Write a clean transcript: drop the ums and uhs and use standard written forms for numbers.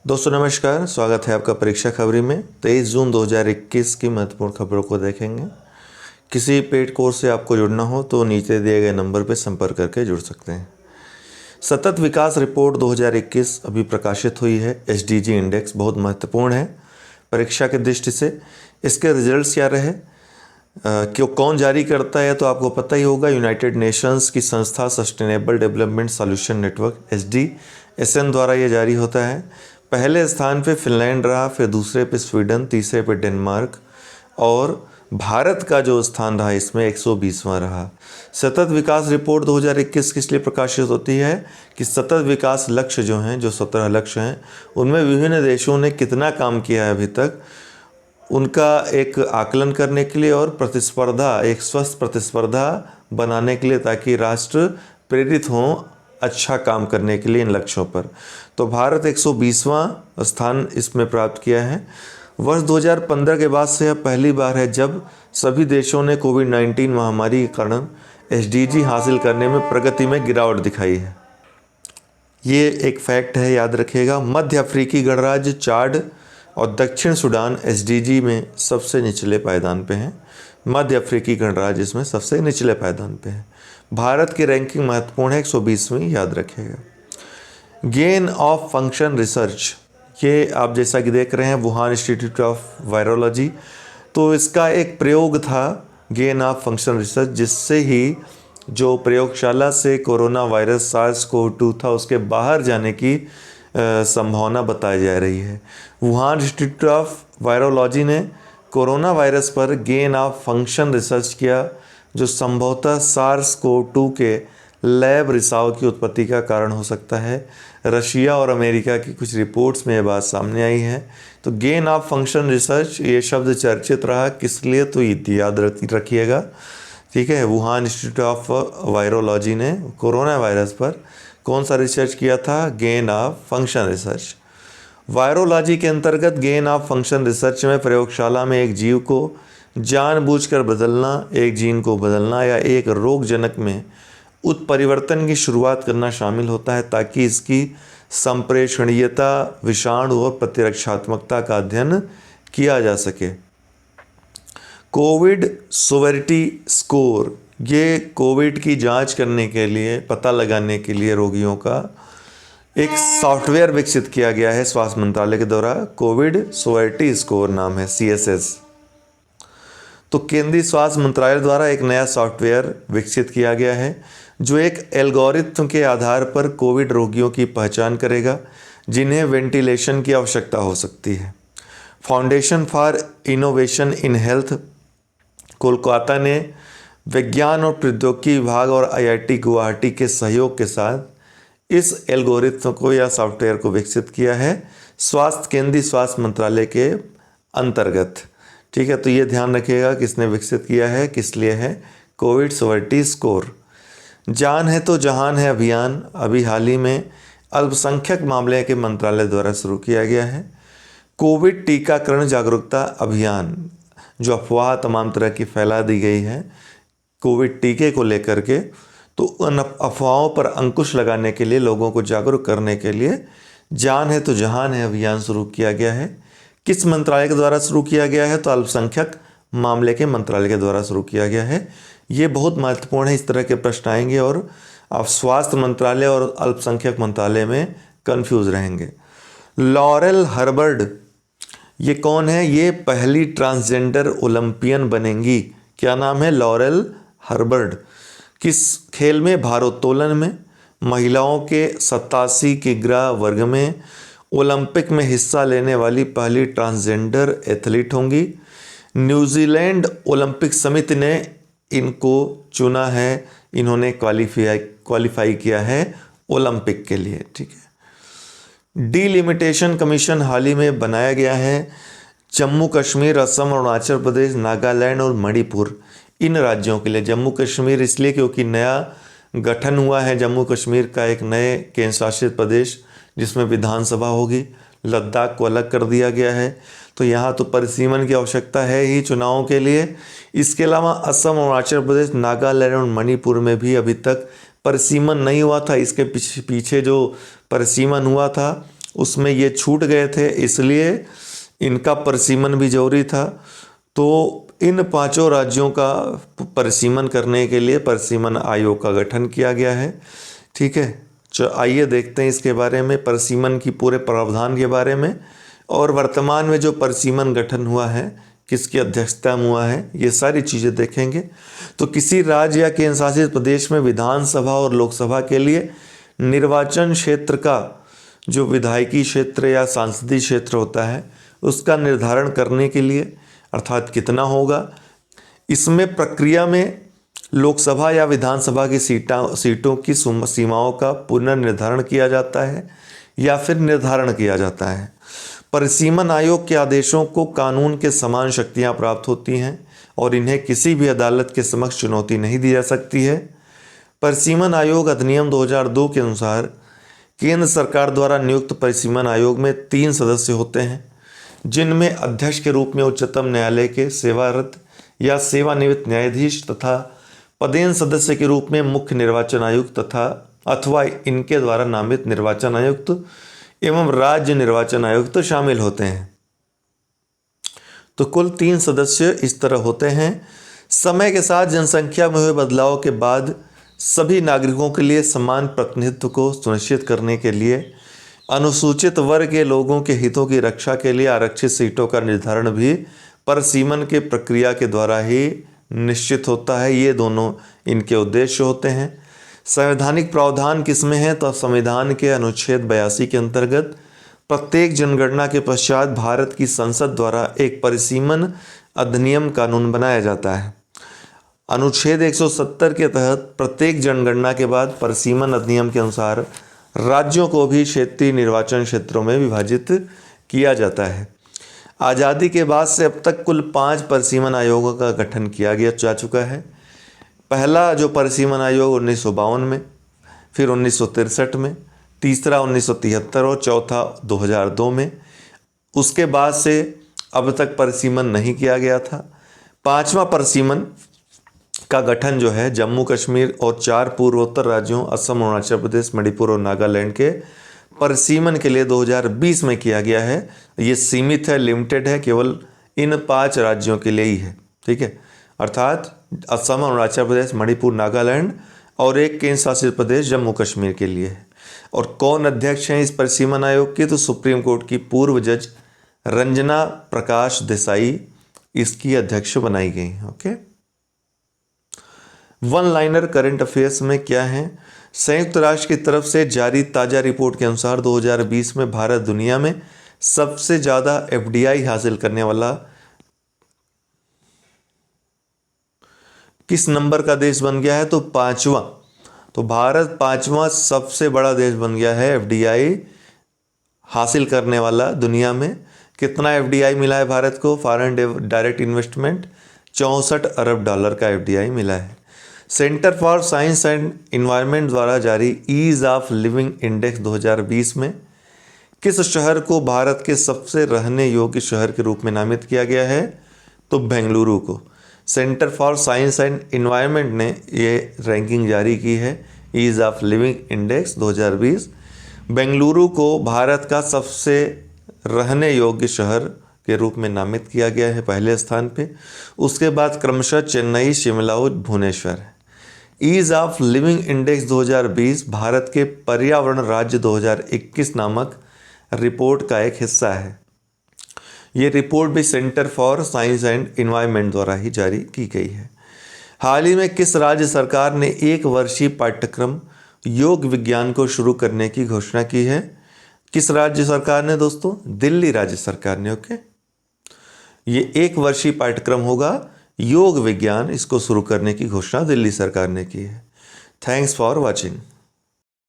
दोस्तों नमस्कार, स्वागत है आपका परीक्षा खबरी में। 23 जून 2021 की महत्वपूर्ण खबरों को देखेंगे। किसी पेड कोर्स से आपको जुड़ना हो तो नीचे दिए गए नंबर पर संपर्क करके जुड़ सकते हैं। सतत विकास रिपोर्ट 2021 अभी प्रकाशित हुई है। SDG इंडेक्स बहुत महत्वपूर्ण है परीक्षा की दृष्टि से। इसके रिजल्ट्स क्या रहे, क्यों, कौन जारी करता है, तो आपको पता ही होगा। यूनाइटेड नेशंस की संस्था sustainable development solution network SDSN द्वारा ये जारी होता है। पहले स्थान पे फिनलैंड रहा, फिर दूसरे पे स्वीडन, तीसरे पे डेनमार्क और भारत का जो स्थान रहा इसमें 120वां रहा। सतत विकास रिपोर्ट 2021 किस लिए प्रकाशित होती है कि सतत विकास लक्ष्य जो हैं, जो 17 लक्ष्य हैं, उनमें विभिन्न देशों ने कितना काम किया है अभी तक, उनका एक आकलन करने के लिए और प्रतिस्पर्धा, एक स्वस्थ प्रतिस्पर्धा बनाने के लिए, ताकि राष्ट्र प्रेरित हों अच्छा काम करने के लिए इन लक्ष्यों पर। तो भारत 120वां स्थान इसमें प्राप्त किया है। वर्ष 2015 के बाद से अब पहली बार है जब सभी देशों ने कोविड-19 महामारी के कारण SDG हासिल करने में प्रगति में गिरावट दिखाई है। ये एक फैक्ट है, याद रखिएगा। मध्य अफ्रीकी गणराज्य, चाड और दक्षिण सूडान SDG में सबसे निचले पायदान पे हैं। मध्य अफ्रीकी गणराज्य इसमें सबसे निचले पायदान पे है। भारत की रैंकिंग महत्वपूर्ण है, 120वीं, याद रखिएगा। गेन ऑफ फंक्शन रिसर्च, ये आप जैसा कि देख रहे हैं वुहान इंस्टीट्यूट ऑफ वायरोलॉजी, तो इसका एक प्रयोग था गेन ऑफ फंक्शन रिसर्च, जिससे ही जो प्रयोगशाला से कोरोना वायरस SARS-CoV-2 था उसके बाहर जाने की संभावना बताई जा रही है। वुहान इंस्टीट्यूट ऑफ वायरोलॉजी ने कोरोना वायरस पर गेन ऑफ फंक्शन रिसर्च किया, जो संभवतः SARS-CoV-2 के लैब रिसाव की उत्पत्ति का कारण हो सकता है। रशिया और अमेरिका की कुछ रिपोर्ट्स में ये बात सामने आई है। तो गेन ऑफ फंक्शन रिसर्च, ये शब्द चर्चित रहा, किस लिए, तो याद रखिएगा, ठीक है। वुहान इंस्टीट्यूट ऑफ वायरोलॉजी ने कोरोना वायरस पर कौन सा रिसर्च किया था? Gain of function research. Virology के अंतर्गत गेन ऑफ फंक्शन रिसर्च में प्रयोगशाला में एक जीव को जानबूझकर बदलना, एक जीन को बदलना या एक रोगजनक में उत्परिवर्तन की शुरुआत करना शामिल होता है, ताकि इसकी संप्रेषणीयता, विषाणु और प्रतिरक्षात्मकता का अध्ययन किया जा सके। कोविड सोवेरिटी स्कोर, ये कोविड की जांच करने के लिए, पता लगाने के लिए रोगियों का एक सॉफ्टवेयर विकसित किया गया है स्वास्थ्य मंत्रालय के द्वारा। कोविड सोवेरिटी स्कोर नाम है, CSS। तो केंद्रीय स्वास्थ्य मंत्रालय द्वारा एक नया सॉफ्टवेयर विकसित किया गया है, जो एक एल्गोरिथम के आधार पर कोविड रोगियों की पहचान करेगा जिन्हें वेंटिलेशन की आवश्यकता हो सकती है। Foundation for innovation in health Kolkata ने विज्ञान और प्रौद्योगिकी विभाग और IIT गुवाहाटी के सहयोग के साथ इस एल्गोरिथम को या सॉफ्टवेयर को विकसित किया है, केंद्रीय स्वास्थ्य मंत्रालय के अंतर्गत, ठीक है। तो ये ध्यान रखिएगा किसने विकसित किया है, किस लिए है। Covid severity score. जान है तो जहान है अभियान अभी हाल ही में अल्पसंख्यक मामले के मंत्रालय द्वारा शुरू किया गया है। कोविड टीकाकरण जागरूकता अभियान, जो अफवाह तमाम तरह की फैला दी गई है कोविड टीके को लेकर के, तो उन अफवाहों पर अंकुश लगाने के लिए, लोगों को जागरूक करने के लिए जान है तो जहान है अभियान शुरू किया गया है। किस मंत्रालय के द्वारा शुरू किया गया है? तो अल्पसंख्यक मामले के मंत्रालय के द्वारा शुरू किया गया है। ये बहुत महत्वपूर्ण है, इस तरह के प्रश्न आएंगे और आप स्वास्थ्य मंत्रालय और अल्पसंख्यक मंत्रालय में कंफ्यूज रहेंगे। लॉरेल हर्बर्ड, ये कौन है? ये पहली ट्रांसजेंडर ओलंपियन बनेंगी। क्या नाम है? लॉरेल हर्बर्ड। किस खेल में? भारोत्तोलन में। महिलाओं के 87 किग्रा वर्ग में ओलंपिक में हिस्सा लेने वाली पहली ट्रांसजेंडर एथलीट होंगी। न्यूजीलैंड ओलंपिक समिति ने इनको चुना है, इन्होंने क्वालिफाई किया है ओलंपिक के लिए, ठीक है। डिलिमिटेशन कमीशन हाल ही में बनाया गया है। जम्मू कश्मीर, असम, अरुणाचल प्रदेश, नागालैंड और मणिपुर, इन राज्यों के लिए। जम्मू कश्मीर इसलिए क्योंकि नया गठन हुआ है जम्मू कश्मीर का, एक नए केंद्र शासित प्रदेश जिसमें विधानसभा होगी। लद्दाख को अलग कर दिया गया है, तो यहाँ तो परिसीमन की आवश्यकता है ही चुनावों के लिए। इसके अलावा असम, अरुणाचल प्रदेश, नागालैंड और मणिपुर में भी अभी तक परिसीमन नहीं हुआ था। इसके पीछे जो परिसीमन हुआ था उसमें ये छूट गए थे, इसलिए इनका परिसीमन भी जरूरी था। तो इन 5 राज्यों का परिसीमन करने के लिए परिसीमन आयोग का गठन किया गया है। ठीक है, आइए देखते हैं इसके बारे में, परिसीमन की पूरे प्रावधान के बारे में, और वर्तमान में जो परिसीमन गठन हुआ है किसकी अध्यक्षता में हुआ है, ये सारी चीज़ें देखेंगे। तो किसी राज्य या केंद्र शासित प्रदेश में विधानसभा और लोकसभा के लिए निर्वाचन क्षेत्र का जो विधायकी क्षेत्र या सांसदीय क्षेत्र होता है उसका निर्धारण करने के लिए, अर्थात कितना होगा, इसमें प्रक्रिया में लोकसभा या विधानसभा की सीटों की सीमाओं का पुनर्निर्धारण किया जाता है या फिर निर्धारण किया जाता है। परिसीमन आयोग के आदेशों को कानून के समान शक्तियां प्राप्त होती हैं और इन्हें किसी भी अदालत के समक्ष चुनौती नहीं दी जा सकती है। परिसीमन आयोग अधिनियम 2002 के अनुसार केंद्र सरकार द्वारा नियुक्त परिसीमन आयोग में 3 सदस्य होते हैं, जिनमें अध्यक्ष के रूप में उच्चतम न्यायालय के सेवारत या सेवानिवृत्त न्यायाधीश तथा पदेन सदस्य के रूप में मुख्य निर्वाचन आयुक्त तथा अथवा इनके द्वारा नामित निर्वाचन आयुक्त एवं राज्य निर्वाचन आयुक्त शामिल होते हैं। तो कुल 3 सदस्य इस तरह होते हैं। समय के साथ जनसंख्या में हुए बदलाव के बाद सभी नागरिकों के लिए समान प्रतिनिधित्व को सुनिश्चित करने के लिए अनुसूचित वर्ग के लोगों के हितों की रक्षा के लिए आरक्षित सीटों का निर्धारण भी परिसीमन के प्रक्रिया के द्वारा ही निश्चित होता है। ये दोनों इनके उद्देश्य होते हैं। संवैधानिक प्रावधान किसमें है, तो संविधान के अनुच्छेद 82 के अंतर्गत प्रत्येक जनगणना के पश्चात भारत की संसद द्वारा एक परिसीमन अधिनियम कानून बनाया जाता है। अनुच्छेद 170 के तहत प्रत्येक जनगणना के बाद परिसीमन अधिनियम के अनुसार राज्यों को भी क्षेत्रीय निर्वाचन क्षेत्रों में विभाजित किया जाता है। आज़ादी के बाद से अब तक कुल 5 परिसीमन आयोगों का गठन किया गया जा चुका है। पहला जो परिसीमन आयोग 1952 में, फिर 1963 में, तीसरा 1973 और चौथा 2002 में। उसके बाद से अब तक परिसीमन नहीं किया गया था। 5वां परिसीमन का गठन जो है जम्मू कश्मीर और 4 पूर्वोत्तर राज्यों असम, अरुणाचल प्रदेश, मणिपुर और नागालैंड के परिसीमन के लिए 2020 में किया गया है। ये सीमित है, लिमिटेड है, केवल इन 5 राज्यों के लिए ही है। ठीक है, अर्थात असम, अरुणाचल प्रदेश, मणिपुर, नागालैंड और एक केंद्र शासित प्रदेश जम्मू कश्मीर के लिए है। और कौन अध्यक्ष हैं इस परिसीमन आयोग की, तो सुप्रीम कोर्ट की पूर्व जज रंजना प्रकाश देसाई इसकी अध्यक्ष बनाई गई हैं। Okay, one liner current affairs में क्या है, संयुक्त राष्ट्र की तरफ से जारी ताज़ा रिपोर्ट के अनुसार 2020 में भारत दुनिया में सबसे ज़्यादा एफडीआई हासिल करने वाला किस नंबर का देश बन गया है, तो 5वां। तो भारत 5वां सबसे बड़ा देश बन गया है एफडीआई हासिल करने वाला दुनिया में। कितना एफडीआई मिला है भारत को, फॉरेन डायरेक्ट इन्वेस्टमेंट, 64 अरब डॉलर का एफडीआई मिला है। Centre for science and environment द्वारा जारी ईज ऑफ लिविंग इंडेक्स 2020 में किस शहर को भारत के सबसे रहने योग्य शहर के रूप में नामित किया गया है, तो बेंगलुरु को। Centre for science and environment ने ये रैंकिंग जारी की है, ease of living index 2020। Bengaluru को भारत का सबसे रहने योग्य शहर के रूप में नामित किया गया है, पहले स्थान पे। उसके बाद क्रमशः चेन्नई, शिमला और भुवनेश्वर है। Ease of living index 2020 Bharat के पर्यावरण राज्य 2021 नामक रिपोर्ट का एक हिस्सा है। ये रिपोर्ट भी centre for science and environment द्वारा ही जारी की गई है। हाल ही में किस राज्य सरकार ने 1 वर्षीय पाठ्यक्रम योग विज्ञान को शुरू करने की घोषणा की है? किस राज्य सरकार ने दोस्तों? दिल्ली राज्य सरकार ने। ओके, ये 1 वर्षीय पाठ्यक्रम होगा योग विज्ञान, इसको शुरू करने की घोषणा दिल्ली सरकार ने की है। Thanks for watching.